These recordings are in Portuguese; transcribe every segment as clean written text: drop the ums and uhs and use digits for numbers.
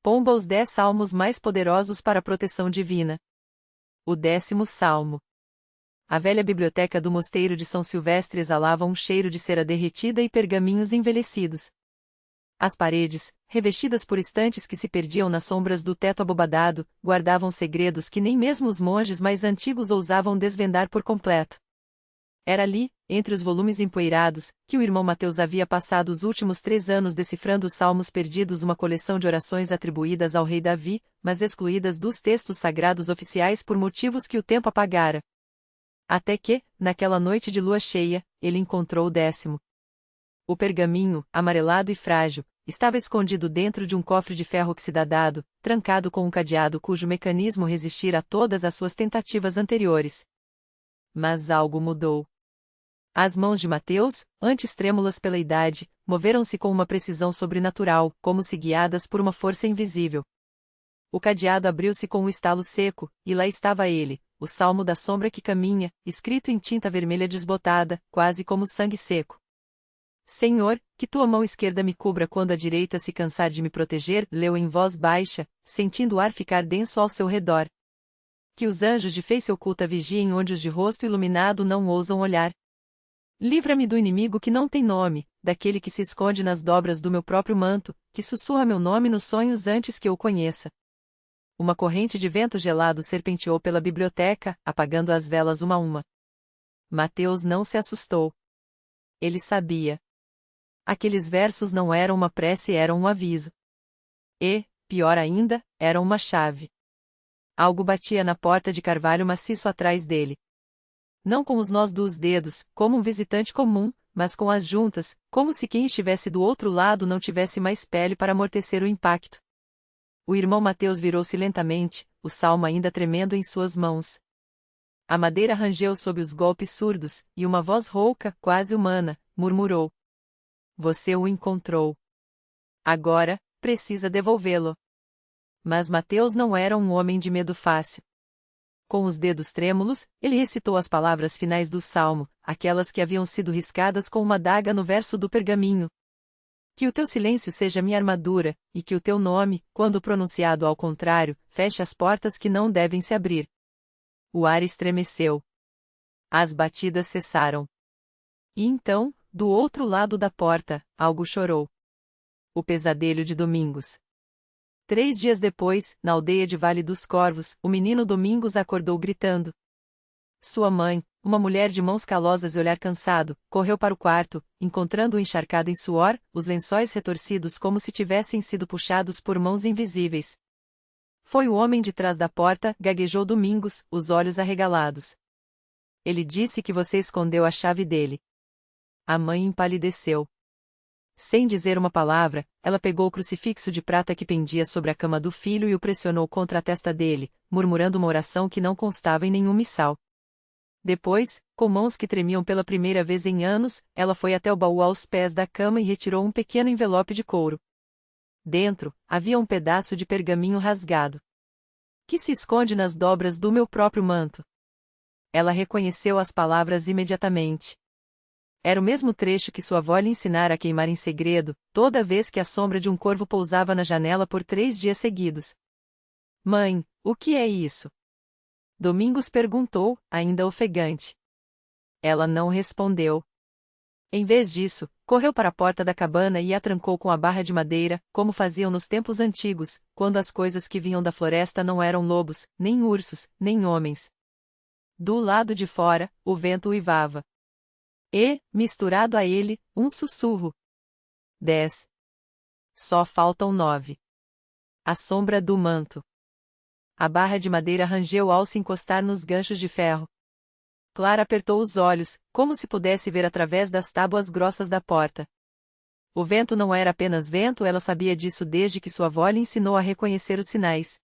Pomba os 10 salmos mais poderosos para a proteção divina. O 10º Salmo. A velha biblioteca do mosteiro de São Silvestre exalava um cheiro de cera derretida e pergaminhos envelhecidos. As paredes, revestidas por estantes que se perdiam nas sombras do teto abobadado, guardavam segredos que nem mesmo os monges mais antigos ousavam desvendar por completo. Era ali, entre os volumes empoeirados, que o irmão Mateus havia passado os últimos 3 anos decifrando os Salmos Perdidos, uma coleção de orações atribuídas ao rei Davi, mas excluídas dos textos sagrados oficiais por motivos que o tempo apagara. Até que, naquela noite de lua cheia, ele encontrou o 10º. O pergaminho, amarelado e frágil, estava escondido dentro de um cofre de ferro oxidado, trancado com um cadeado cujo mecanismo resistira a todas as suas tentativas anteriores. Mas algo mudou. As mãos de Mateus, antes trêmulas pela idade, moveram-se com uma precisão sobrenatural, como se guiadas por uma força invisível. O cadeado abriu-se com um estalo seco, e lá estava ele, o Salmo da Sombra que Caminha, escrito em tinta vermelha desbotada, quase como sangue seco. Senhor, que tua mão esquerda me cubra quando a direita se cansar de me proteger, leu em voz baixa, sentindo o ar ficar denso ao seu redor. Que os anjos de face oculta vigiem onde os de rosto iluminado não ousam olhar. Livra-me do inimigo que não tem nome, daquele que se esconde nas dobras do meu próprio manto, que sussurra meu nome nos sonhos antes que eu o conheça. Uma corrente de vento gelado serpenteou pela biblioteca, apagando as velas uma a uma. Mateus não se assustou. Ele sabia. Aqueles versos não eram uma prece, eram um aviso. E, pior ainda, eram uma chave. Algo batia na porta de carvalho maciço atrás dele. Não com os nós dos dedos, como um visitante comum, mas com as juntas, como se quem estivesse do outro lado não tivesse mais pele para amortecer o impacto. O irmão Mateus virou-se lentamente, o salmo ainda tremendo em suas mãos. A madeira rangeu sob os golpes surdos, e uma voz rouca, quase humana, murmurou: Você o encontrou. Agora, precisa devolvê-lo. Mas Mateus não era um homem de medo fácil. Com os dedos trêmulos, ele recitou as palavras finais do salmo, aquelas que haviam sido riscadas com uma adaga no verso do pergaminho. Que o teu silêncio seja minha armadura, e que o teu nome, quando pronunciado ao contrário, feche as portas que não devem se abrir. O ar estremeceu. As batidas cessaram. E então, do outro lado da porta, algo chorou. O pesadelo de Domingos. 3 dias depois, na aldeia de Vale dos Corvos, o menino Domingos acordou gritando. Sua mãe, uma mulher de mãos calosas e olhar cansado, correu para o quarto, encontrando-o encharcado em suor, os lençóis retorcidos como se tivessem sido puxados por mãos invisíveis. Foi o homem de trás da porta, gaguejou Domingos, os olhos arregalados. Ele disse que você escondeu a chave dele. A mãe empalideceu. Sem dizer uma palavra, ela pegou o crucifixo de prata que pendia sobre a cama do filho e o pressionou contra a testa dele, murmurando uma oração que não constava em nenhum missal. Depois, com mãos que tremiam pela primeira vez em anos, ela foi até o baú aos pés da cama e retirou um pequeno envelope de couro. Dentro, havia um pedaço de pergaminho rasgado. Que se esconde nas dobras do meu próprio manto. Ela reconheceu as palavras imediatamente. Era o mesmo trecho que sua avó lhe ensinara a queimar em segredo, toda vez que a sombra de um corvo pousava na janela por 3 dias seguidos. Mãe, o que é isso? Domingos perguntou, ainda ofegante. Ela não respondeu. Em vez disso, correu para a porta da cabana e a trancou com a barra de madeira, como faziam nos tempos antigos, quando as coisas que vinham da floresta não eram lobos, nem ursos, nem homens. Do lado de fora, o vento uivava. E, misturado a ele, um sussurro. 10. Só faltam 9. A sombra do manto. A barra de madeira rangeu ao se encostar nos ganchos de ferro. Clara apertou os olhos, como se pudesse ver através das tábuas grossas da porta. O vento não era apenas vento, ela sabia disso desde que sua avó lhe ensinou a reconhecer os sinais.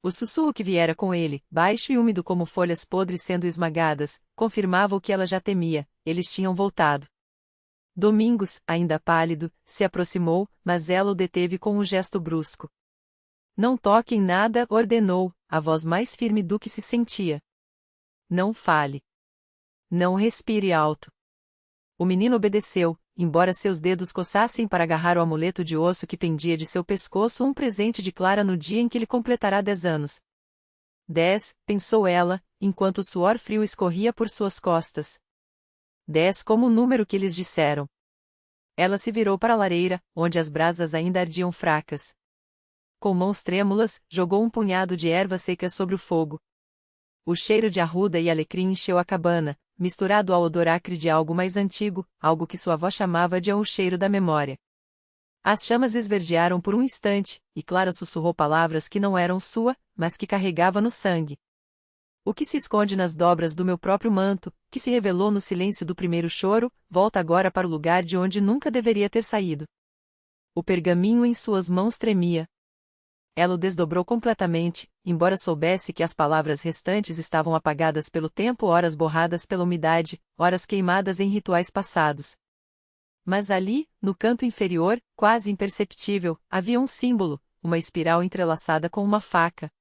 O sussurro que viera com ele, baixo e úmido como folhas podres sendo esmagadas, confirmava o que ela já temia: eles tinham voltado. Domingos, ainda pálido, se aproximou, mas ela o deteve com um gesto brusco. Não toque em nada, ordenou, a voz mais firme do que se sentia. Não fale. Não respire alto. O menino obedeceu, embora seus dedos coçassem para agarrar o amuleto de osso que pendia de seu pescoço, um presente de Clara no dia em que ele completará 10 anos. 10, pensou ela, enquanto o suor frio escorria por suas costas. 10 como o número que lhes disseram. Ela se virou para a lareira, onde as brasas ainda ardiam fracas. Com mãos trêmulas, jogou um punhado de ervas secas sobre o fogo. O cheiro de arruda e alecrim encheu a cabana, misturado ao odor acre de algo mais antigo, algo que sua avó chamava de o cheiro da memória. As chamas esverdearam por um instante, e Clara sussurrou palavras que não eram sua, mas que carregava no sangue. O que se esconde nas dobras do meu próprio manto, que se revelou no silêncio do primeiro choro, volta agora para o lugar de onde nunca deveria ter saído. O pergaminho em suas mãos tremia. Ela o desdobrou completamente, embora soubesse que as palavras restantes estavam apagadas pelo tempo, horas borradas pela umidade, horas queimadas em rituais passados. Mas ali, no canto inferior, quase imperceptível, havia um símbolo, uma espiral entrelaçada com uma faca.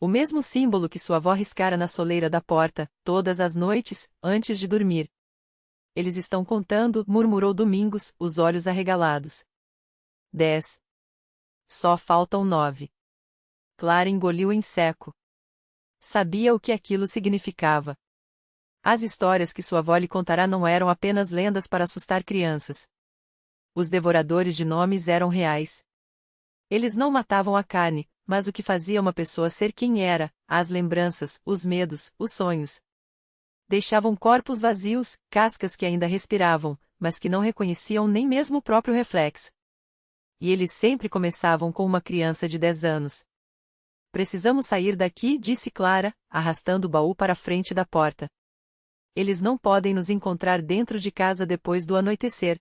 O mesmo símbolo que sua avó riscara na soleira da porta, todas as noites, antes de dormir. Eles estão contando, murmurou Domingos, os olhos arregalados. 10. Só faltam 9. Clara engoliu em seco. Sabia o que aquilo significava. As histórias que sua avó lhe contará não eram apenas lendas para assustar crianças. Os devoradores de nomes eram reais. Eles não matavam a carne, mas o que fazia uma pessoa ser quem era, as lembranças, os medos, os sonhos. Deixavam corpos vazios, cascas que ainda respiravam, mas que não reconheciam nem mesmo o próprio reflexo. E eles sempre começavam com uma criança de 10 anos. Precisamos sair daqui, disse Clara, arrastando o baú para a frente da porta. Eles não podem nos encontrar dentro de casa depois do anoitecer.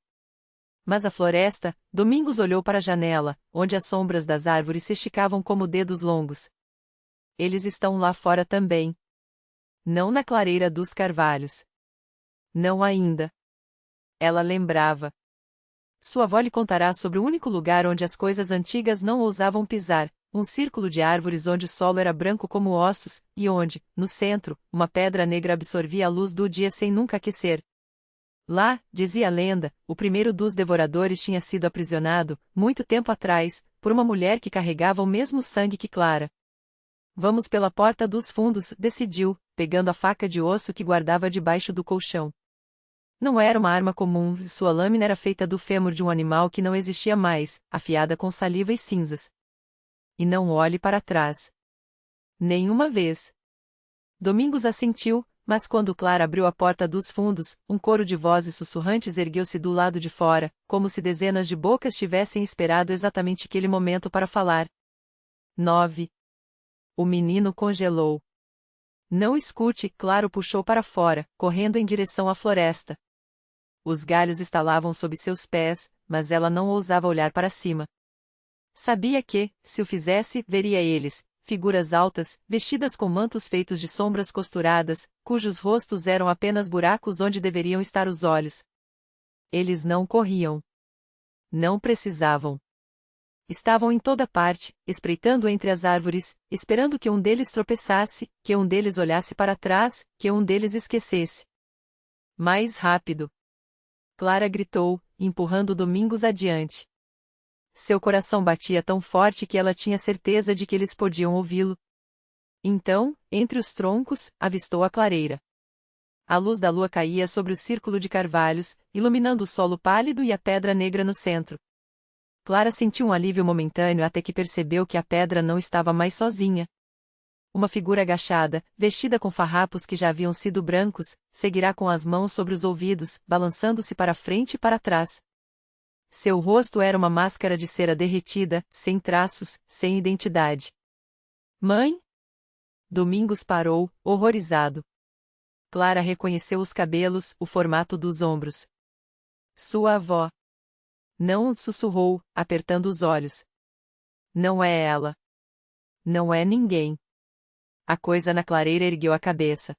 Mas a floresta, Domingos olhou para a janela, onde as sombras das árvores se esticavam como dedos longos. Eles estão lá fora também. Não na clareira dos carvalhos. Não ainda. Ela lembrava. Sua avó lhe contará sobre o único lugar onde as coisas antigas não ousavam pisar, um círculo de árvores onde o solo era branco como ossos, e onde, no centro, uma pedra negra absorvia a luz do dia sem nunca aquecer. Lá, dizia a lenda, o primeiro dos devoradores tinha sido aprisionado, muito tempo atrás, por uma mulher que carregava o mesmo sangue que Clara. Vamos pela porta dos fundos, decidiu, pegando a faca de osso que guardava debaixo do colchão. Não era uma arma comum, sua lâmina era feita do fêmur de um animal que não existia mais, afiada com saliva e cinzas. E não olhe para trás. Nenhuma vez. Domingos assentiu, mas quando Clara abriu a porta dos fundos, um coro de vozes sussurrantes ergueu-se do lado de fora, como se dezenas de bocas tivessem esperado exatamente aquele momento para falar. 9. O menino congelou. Não escute, Clara o puxou para fora, correndo em direção à floresta. Os galhos estalavam sob seus pés, mas ela não ousava olhar para cima. Sabia que, se o fizesse, veria eles, figuras altas, vestidas com mantos feitos de sombras costuradas, cujos rostos eram apenas buracos onde deveriam estar os olhos. Eles não corriam. Não precisavam. Estavam em toda parte, espreitando entre as árvores, esperando que um deles tropeçasse, que um deles olhasse para trás, que um deles esquecesse. Mais rápido! Clara gritou, empurrando Domingos adiante. Seu coração batia tão forte que ela tinha certeza de que eles podiam ouvi-lo. Então, entre os troncos, avistou a clareira. A luz da lua caía sobre o círculo de carvalhos, iluminando o solo pálido e a pedra negra no centro. Clara sentiu um alívio momentâneo até que percebeu que a pedra não estava mais sozinha. Uma figura agachada, vestida com farrapos que já haviam sido brancos, seguirá com as mãos sobre os ouvidos, balançando-se para frente e para trás. Seu rosto era uma máscara de cera derretida, sem traços, sem identidade. Mãe? Domingos parou, horrorizado. Clara reconheceu os cabelos, o formato dos ombros. Sua avó. Não, sussurrou, apertando os olhos. Não é ela. Não é ninguém. A coisa na clareira ergueu a cabeça.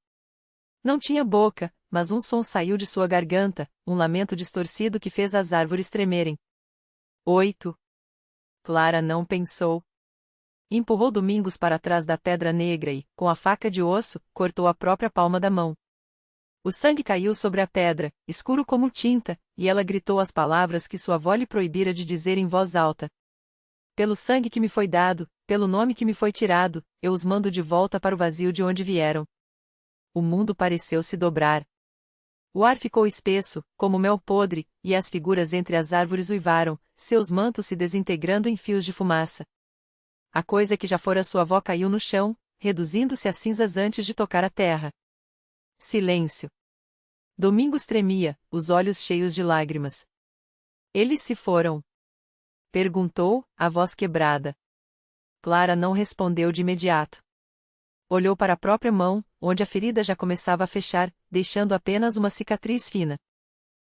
Não tinha boca, mas um som saiu de sua garganta, um lamento distorcido que fez as árvores tremerem. 8. Clara não pensou. Empurrou Domingos para trás da pedra negra e, com a faca de osso, cortou a própria palma da mão. O sangue caiu sobre a pedra, escuro como tinta, e ela gritou as palavras que sua avó lhe proibira de dizer em voz alta. Pelo sangue que me foi dado, pelo nome que me foi tirado, eu os mando de volta para o vazio de onde vieram. O mundo pareceu se dobrar. O ar ficou espesso, como mel podre, e as figuras entre as árvores uivaram, seus mantos se desintegrando em fios de fumaça. A coisa que já fora sua avó caiu no chão, reduzindo-se a cinzas antes de tocar a terra. Silêncio. Domingos tremia, os olhos cheios de lágrimas. Eles se foram? Perguntou, a voz quebrada. Clara não respondeu de imediato. Olhou para a própria mão, onde a ferida já começava a fechar, deixando apenas uma cicatriz fina.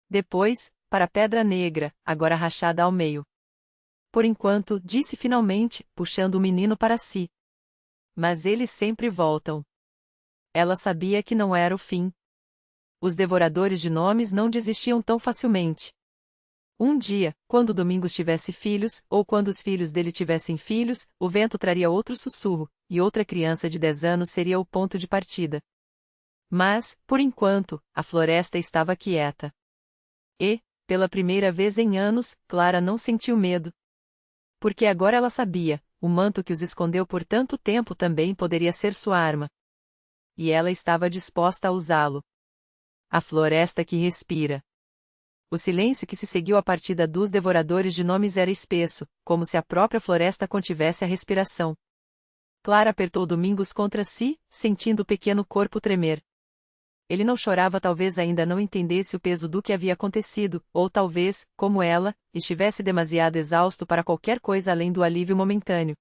Depois, para a pedra negra, agora rachada ao meio. Por enquanto, disse finalmente, puxando o menino para si. Mas eles sempre voltam. Ela sabia que não era o fim. Os devoradores de nomes não desistiam tão facilmente. Um dia, quando Domingos tivesse filhos, ou quando os filhos dele tivessem filhos, o vento traria outro sussurro, e outra criança de 10 anos seria o ponto de partida. Mas, por enquanto, a floresta estava quieta. E, pela primeira vez em anos, Clara não sentiu medo. Porque agora ela sabia, o manto que os escondeu por tanto tempo também poderia ser sua arma. E ela estava disposta a usá-lo. A floresta que respira. O silêncio que se seguiu à partida dos devoradores de nomes era espesso, como se a própria floresta contivesse a respiração. Clara apertou Domingos contra si, sentindo o pequeno corpo tremer. Ele não chorava, talvez ainda não entendesse o peso do que havia acontecido, ou talvez, como ela, estivesse demasiado exausto para qualquer coisa além do alívio momentâneo.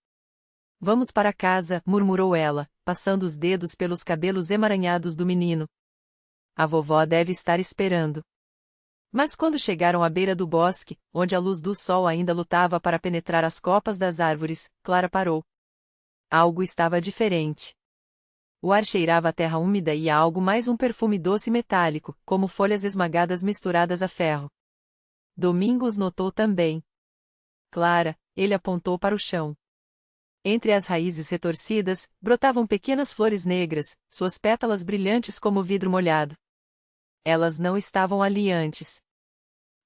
Vamos para casa, murmurou ela, passando os dedos pelos cabelos emaranhados do menino. A vovó deve estar esperando. Mas quando chegaram à beira do bosque, onde a luz do sol ainda lutava para penetrar as copas das árvores, Clara parou. Algo estava diferente. O ar cheirava a terra úmida e a algo mais, um perfume doce e metálico, como folhas esmagadas misturadas a ferro. Domingos notou também. Clara, ele apontou para o chão. Entre as raízes retorcidas, brotavam pequenas flores negras, suas pétalas brilhantes como vidro molhado. Elas não estavam ali antes.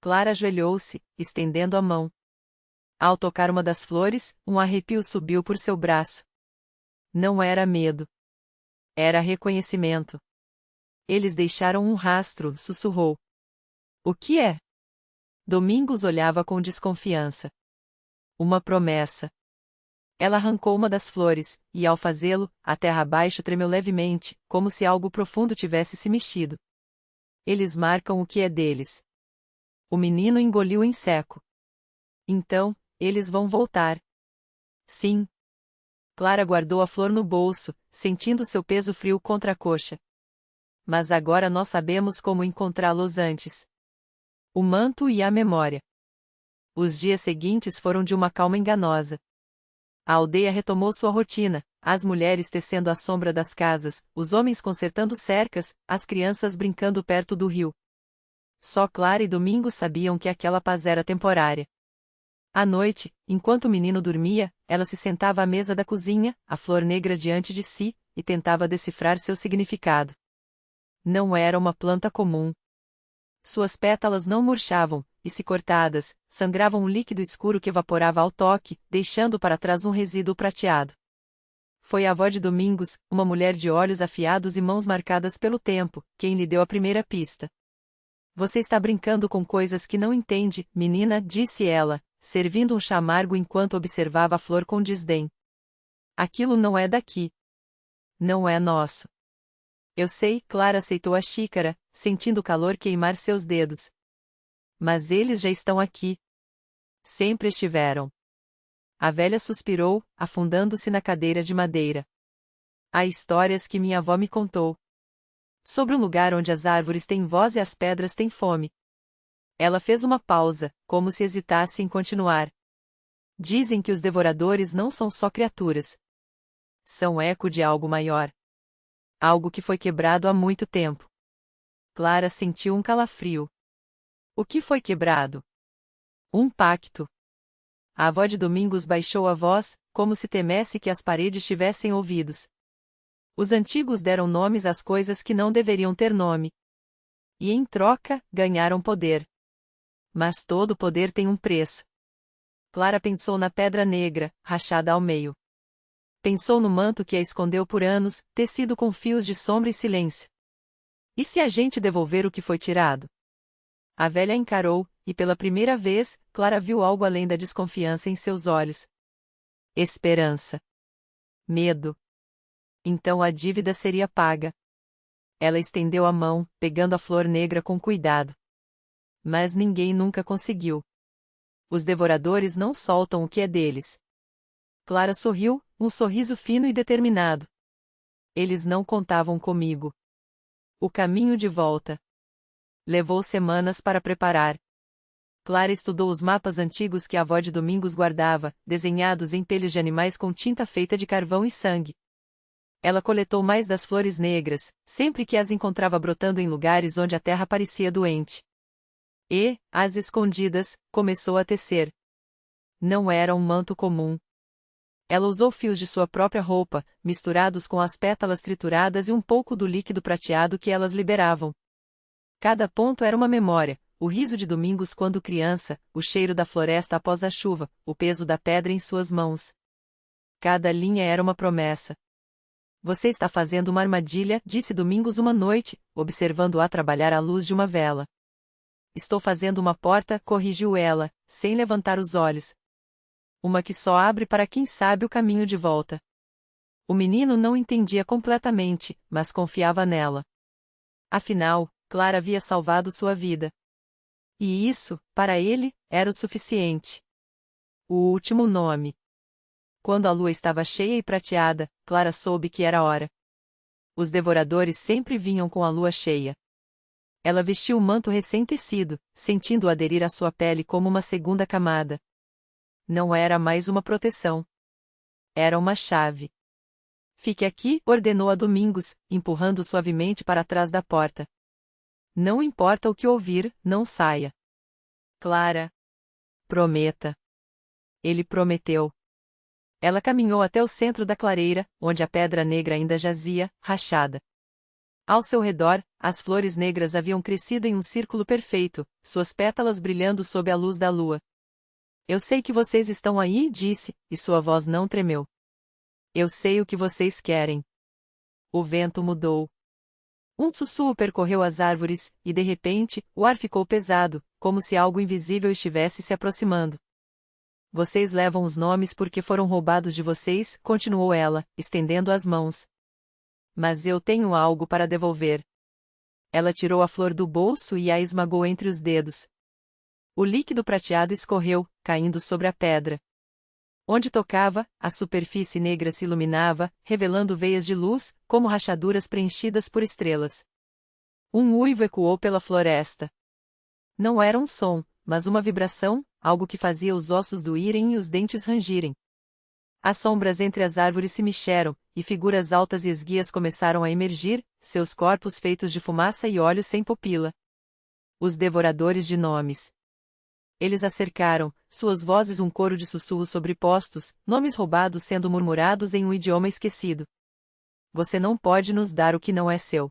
Clara ajoelhou-se, estendendo a mão. Ao tocar uma das flores, um arrepio subiu por seu braço. Não era medo. Era reconhecimento. Eles deixaram um rastro, sussurrou. O que é? Domingos olhava com desconfiança. Uma promessa. Ela arrancou uma das flores, e ao fazê-lo, a terra abaixo tremeu levemente, como se algo profundo tivesse se mexido. Eles marcam o que é deles. O menino engoliu em seco. Então, eles vão voltar. Sim. Clara guardou a flor no bolso, sentindo seu peso frio contra a coxa. Mas agora nós sabemos como encontrá-los antes. O manto e a memória. Os dias seguintes foram de uma calma enganosa. A aldeia retomou sua rotina, as mulheres tecendo à sombra das casas, os homens consertando cercas, as crianças brincando perto do rio. Só Clara e Domingos sabiam que aquela paz era temporária. À noite, enquanto o menino dormia, ela se sentava à mesa da cozinha, a flor negra diante de si, e tentava decifrar seu significado. Não era uma planta comum. Suas pétalas não murchavam, e se cortadas, sangravam um líquido escuro que evaporava ao toque, deixando para trás um resíduo prateado. Foi a avó de Domingos, uma mulher de olhos afiados e mãos marcadas pelo tempo, quem lhe deu a primeira pista. Você está brincando com coisas que não entende, menina, disse ela, servindo um chá amargo enquanto observava a flor com desdém. Aquilo não é daqui. Não é nosso. Eu sei, Clara aceitou a xícara, sentindo o calor queimar seus dedos. Mas eles já estão aqui. Sempre estiveram. A velha suspirou, afundando-se na cadeira de madeira. Há histórias que minha avó me contou. Sobre um lugar onde as árvores têm voz e as pedras têm fome. Ela fez uma pausa, como se hesitasse em continuar. Dizem que os devoradores não são só criaturas. São eco de algo maior. Algo que foi quebrado há muito tempo. Clara sentiu um calafrio. O que foi quebrado? Um pacto. A avó de Domingos baixou a voz, como se temesse que as paredes tivessem ouvidos. Os antigos deram nomes às coisas que não deveriam ter nome. E em troca, ganharam poder. Mas todo poder tem um preço. Clara pensou na pedra negra, rachada ao meio. Pensou no manto que a escondeu por anos, tecido com fios de sombra e silêncio. E se a gente devolver o que foi tirado? A velha encarou, e pela primeira vez, Clara viu algo além da desconfiança em seus olhos. Esperança. Medo. Então a dívida seria paga. Ela estendeu a mão, pegando a flor negra com cuidado. Mas ninguém nunca conseguiu. Os devoradores não soltam o que é deles. Clara sorriu, um sorriso fino e determinado. Eles não contavam comigo. O caminho de volta. Levou semanas para preparar. Clara estudou os mapas antigos que a avó de Domingos guardava, desenhados em peles de animais com tinta feita de carvão e sangue. Ela coletou mais das flores negras, sempre que as encontrava brotando em lugares onde a terra parecia doente. E, às escondidas, começou a tecer. Não era um manto comum. Ela usou fios de sua própria roupa, misturados com as pétalas trituradas e um pouco do líquido prateado que elas liberavam. Cada ponto era uma memória, o riso de Domingos quando criança, o cheiro da floresta após a chuva, o peso da pedra em suas mãos. Cada linha era uma promessa. Você está fazendo uma armadilha, disse Domingos uma noite, observando-a trabalhar à luz de uma vela. Estou fazendo uma porta, corrigiu ela, sem levantar os olhos. Uma que só abre para quem sabe o caminho de volta. O menino não entendia completamente, mas confiava nela. Afinal, Clara havia salvado sua vida. E isso, para ele, era o suficiente. O último nome. Quando a lua estava cheia e prateada, Clara soube que era hora. Os devoradores sempre vinham com a lua cheia. Ela vestiu o manto recém-tecido, sentindo-o aderir à sua pele como uma segunda camada. Não era mais uma proteção. Era uma chave. Fique aqui, ordenou a Domingos, empurrando suavemente para trás da porta. Não importa o que ouvir, não saia. Clara. Prometa. Ele prometeu. Ela caminhou até o centro da clareira, onde a pedra negra ainda jazia, rachada. Ao seu redor, as flores negras haviam crescido em um círculo perfeito, suas pétalas brilhando sob a luz da lua. Eu sei que vocês estão aí, disse, e sua voz não tremeu. Eu sei o que vocês querem. O vento mudou. Um sussurro percorreu as árvores, e de repente, o ar ficou pesado, como se algo invisível estivesse se aproximando. Vocês levam os nomes porque foram roubados de vocês, continuou ela, estendendo as mãos. Mas eu tenho algo para devolver. Ela tirou a flor do bolso e a esmagou entre os dedos. O líquido prateado escorreu, caindo sobre a pedra. Onde tocava, a superfície negra se iluminava, revelando veias de luz, como rachaduras preenchidas por estrelas. Um uivo ecoou pela floresta. Não era um som, mas uma vibração, algo que fazia os ossos doírem e os dentes rangirem. As sombras entre as árvores se mexeram, e figuras altas e esguias começaram a emergir, seus corpos feitos de fumaça e olhos sem pupila. Os devoradores de nomes. Eles a cercaram, suas vozes um coro de sussurros sobrepostos, nomes roubados sendo murmurados em um idioma esquecido. Você não pode nos dar o que não é seu.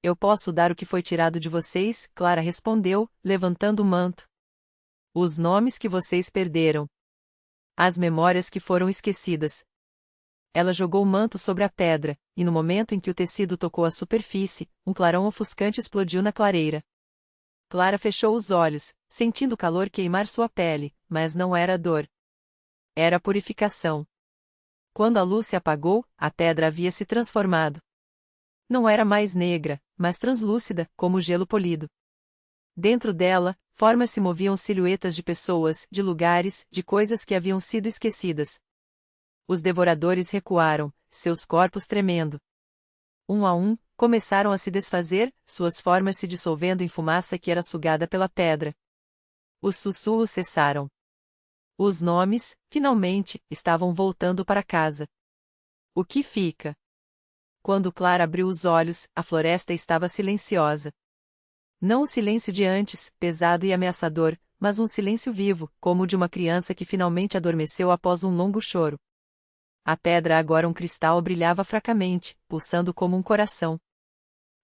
Eu posso dar o que foi tirado de vocês, Clara respondeu, levantando o manto. Os nomes que vocês perderam. As memórias que foram esquecidas. Ela jogou o manto sobre a pedra, e no momento em que o tecido tocou a superfície, um clarão ofuscante explodiu na clareira. Clara fechou os olhos, sentindo o calor queimar sua pele, mas não era dor. Era purificação. Quando a luz se apagou, a pedra havia se transformado. Não era mais negra, mas translúcida, como gelo polido. Dentro dela, formas se moviam silhuetas de pessoas, de lugares, de coisas que haviam sido esquecidas. Os devoradores recuaram, seus corpos tremendo. Um a um, começaram a se desfazer, suas formas se dissolvendo em fumaça que era sugada pela pedra. Os sussurros cessaram. Os nomes, finalmente, estavam voltando para casa. O que fica? Quando Clara abriu os olhos, a floresta estava silenciosa. Não o silêncio de antes, pesado e ameaçador, mas um silêncio vivo, como o de uma criança que finalmente adormeceu após um longo choro. A pedra agora um cristal brilhava fracamente, pulsando como um coração.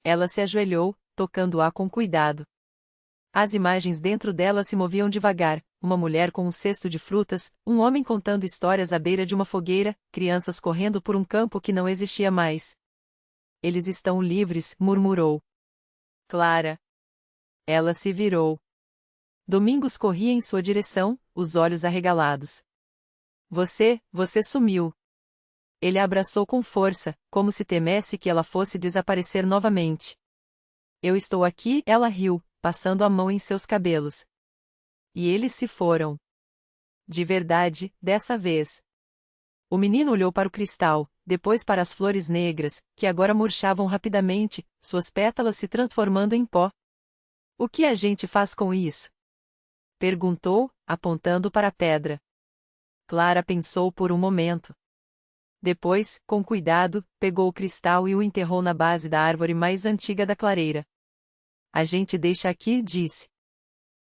Ela se ajoelhou, tocando-a com cuidado. As imagens dentro dela se moviam devagar, uma mulher com um cesto de frutas, um homem contando histórias à beira de uma fogueira, crianças correndo por um campo que não existia mais. Eles estão livres, murmurou Clara. Ela se virou. Domingos corria em sua direção, os olhos arregalados. Você sumiu. Ele a abraçou com força, como se temesse que ela fosse desaparecer novamente. Eu estou aqui, ela riu, passando a mão em seus cabelos. E eles se foram. De verdade, dessa vez. O menino olhou para o cristal, depois para as flores negras, que agora murchavam rapidamente, suas pétalas se transformando em pó. O que a gente faz com isso? Perguntou, apontando para a pedra. Clara pensou por um momento. Depois, com cuidado, pegou o cristal e o enterrou na base da árvore mais antiga da clareira. A gente deixa aqui, disse.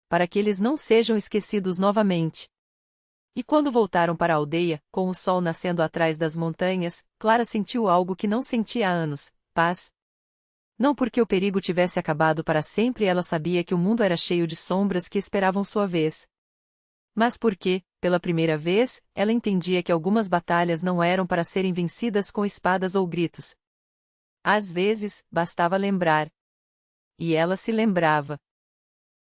Para que eles não sejam esquecidos novamente. E quando voltaram para a aldeia, com o sol nascendo atrás das montanhas, Clara sentiu algo que não sentia há anos: paz. Não porque o perigo tivesse acabado para sempre, ela sabia que o mundo era cheio de sombras que esperavam sua vez. Mas porque, pela primeira vez, ela entendia que algumas batalhas não eram para serem vencidas com espadas ou gritos. Às vezes, bastava lembrar. E ela se lembrava.